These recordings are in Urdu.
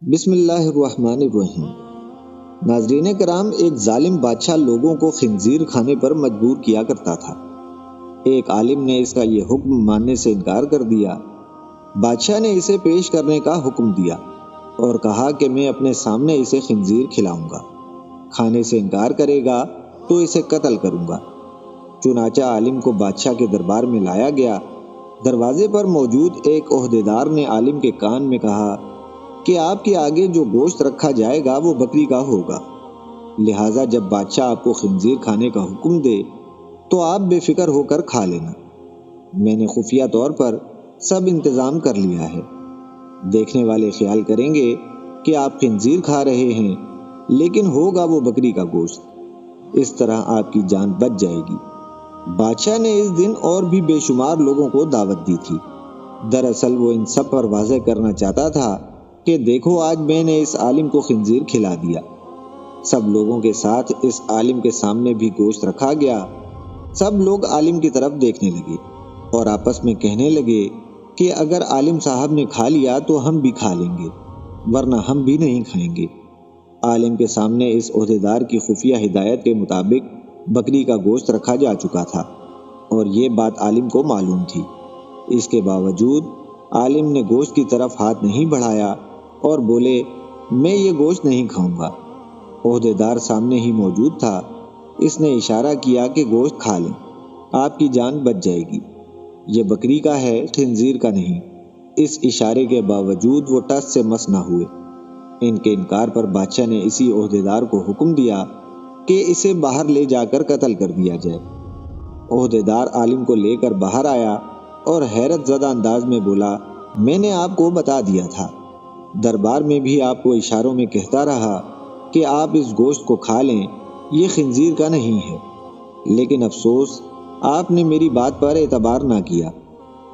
بسم اللہ الرحمن الرحیم۔ ناظرین کرام، ایک ظالم بادشاہ لوگوں کو خنزیر کھانے پر مجبور کیا کرتا تھا۔ ایک عالم نے اس کا یہ حکم ماننے سے انکار کر دیا۔ بادشاہ نے اسے پیش کرنے کا حکم دیا اور کہا کہ میں اپنے سامنے اسے خنزیر کھلاؤں گا، کھانے سے انکار کرے گا تو اسے قتل کروں گا۔ چنانچہ عالم کو بادشاہ کے دربار میں لایا گیا۔ دروازے پر موجود ایک عہدیدار نے عالم کے کان میں کہا کہ آپ کے آگے جو گوشت رکھا جائے گا وہ بکری کا ہوگا، لہٰذا جب بادشاہ آپ کو خنزیر کھانے کا حکم دے تو آپ بے فکر ہو کر کھا لینا۔ میں نے خفیہ طور پر سب انتظام کر لیا ہے۔ دیکھنے والے خیال کریں گے کہ آپ خنزیر کھا رہے ہیں، لیکن ہوگا وہ بکری کا گوشت۔ اس طرح آپ کی جان بچ جائے گی۔ بادشاہ نے اس دن اور بھی بے شمار لوگوں کو دعوت دی تھی۔ دراصل وہ ان سب پر واضح کرنا چاہتا تھا کہ دیکھو آج میں نے اس عالم کو خنزیر کھلا دیا۔ سب لوگوں کے ساتھ اس عالم کے سامنے بھی گوشت رکھا گیا۔ سب لوگ عالم کی طرف دیکھنے لگے اور آپس میں کہنے لگے کہ اگر عالم صاحب نے کھا لیا تو ہم بھی کھا لیں گے، ورنہ ہم بھی نہیں کھائیں گے۔ عالم کے سامنے اس عہدیدار کی خفیہ ہدایت کے مطابق بکری کا گوشت رکھا جا چکا تھا اور یہ بات عالم کو معلوم تھی۔ اس کے باوجود عالم نے گوشت کی طرف ہاتھ نہیں بڑھایا اور بولے میں یہ گوشت نہیں کھاؤں گا۔ عہدیدار سامنے ہی موجود تھا۔ اس نے اشارہ کیا کہ گوشت کھا لیں، آپ کی جان بچ جائے گی، یہ بکری کا ہے، خنزیر کا نہیں۔ اس اشارے کے باوجود وہ ٹس سے مس نہ ہوئے۔ ان کے انکار پر بادشاہ نے اسی عہدیدار کو حکم دیا کہ اسے باہر لے جا کر قتل کر دیا جائے۔ عہدیدار عالم کو لے کر باہر آیا اور حیرت زدہ انداز میں بولا میں نے آپ کو بتا دیا تھا، دربار میں بھی آپ کو اشاروں میں کہتا رہا کہ آپ اس گوشت کو کھا لیں، یہ خنزیر کا نہیں ہے، لیکن افسوس آپ نے میری بات پر اعتبار نہ کیا۔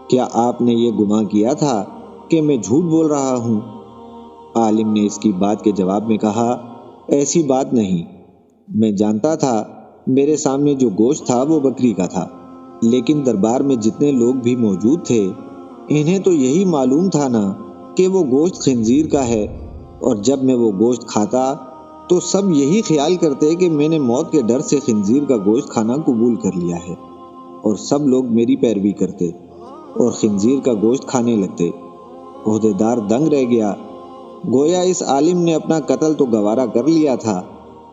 کیا آپ نے یہ گمان کیا تھا کہ میں جھوٹ بول رہا ہوں؟ عالم نے اس کی بات کے جواب میں کہا ایسی بات نہیں، میں جانتا تھا میرے سامنے جو گوشت تھا وہ بکری کا تھا، لیکن دربار میں جتنے لوگ بھی موجود تھے انہیں تو یہی معلوم تھا نا کہ وہ گوشت خنزیر کا ہے، اور جب میں وہ گوشت کھاتا تو سب یہی خیال کرتے کہ میں نے موت کے ڈر سے خنزیر کا گوشت کھانا قبول کر لیا ہے، اور سب لوگ میری پیروی کرتے اور خنزیر کا گوشت کھانے لگتے۔ عہدیدار دنگ رہ گیا۔ گویا اس عالم نے اپنا قتل تو گوارا کر لیا تھا،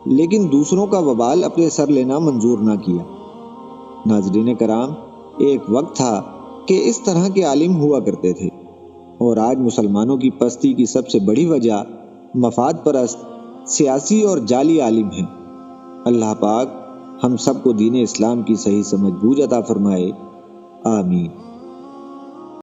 لیکن دوسروں کا وبال اپنے سر لینا منظور نہ کیا۔ ناظرین کرام، ایک وقت تھا کہ اس طرح کے عالم ہوا کرتے تھے، اور آج مسلمانوں کی پستی کی سب سے بڑی وجہ مفاد پرست، سیاسی اور جعلی عالم ہیں۔ اللہ پاک ہم سب کو دین اسلام کی صحیح سمجھ بوجھ عطا فرمائے، آمین۔